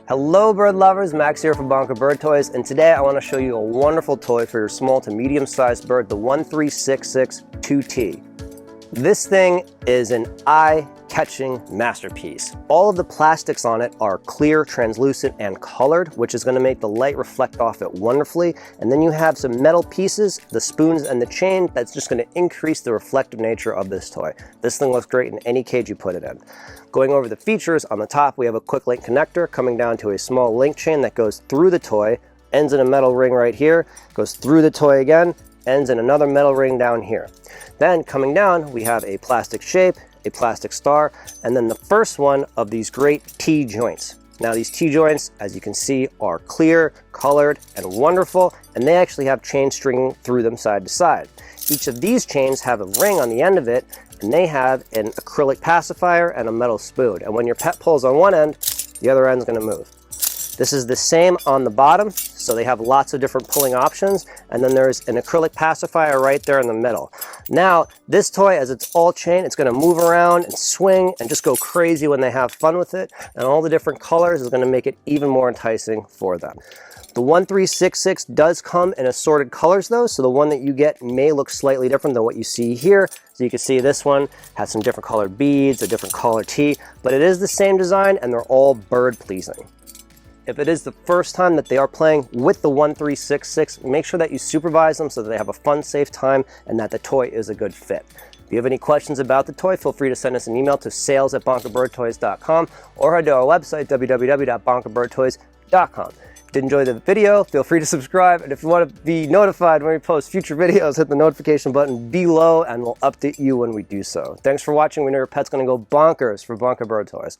Hello bird lovers, Max here from Bonker Bird Toys, and today I want to show you a wonderful toy for your small to medium sized bird, the 1366 2T. This thing is an eye-catching masterpiece. All of the plastics on it are clear, translucent, and colored, which is going to make the light reflect off it wonderfully. And then you have some metal pieces, the spoons and the chain, that's just going to increase the reflective nature of this toy. This thing looks great in any cage you put it in. Going over the features, on the top we have a quick link connector coming down to a small link chain that goes through the toy, ends in a metal ring right here, goes through the toy again, ends in another metal ring down here. Then coming down, we have a plastic shape, a plastic star, and then the first one of these great T-joints. Now these T-joints, as you can see, are clear, colored, and wonderful, and they actually have chain stringing through them side to side. Each of these chains have a ring on the end of it, and they have an acrylic pacifier and a metal spoon. And when your pet pulls on one end, the other end's gonna move. This is the same on the bottom, so they have lots of different pulling options, and then there's an acrylic pacifier right there in the middle. Now, this toy, as it's all chain, it's gonna move around and swing and just go crazy when they have fun with it, and all the different colors is gonna make it even more enticing for them. The 1366 does come in assorted colors though, so the one that you get may look slightly different than what you see here. So you can see this one has some different colored beads, a different color tee, but it is the same design and they're all bird pleasing. If it is the first time that they are playing with the 1366, make sure that you supervise them so that they have a fun, safe time and that the toy is a good fit. If you have any questions about the toy, feel free to send us an email to sales@bonkerbirdtoys.com or head to our website, www.bonkerbirdtoys.com. If you did enjoy the video, feel free to subscribe, and if you want to be notified when we post future videos, hit the notification button below and we'll update you when we do so. Thanks for watching. We know your pet's going to go bonkers for Bonker Bird Toys.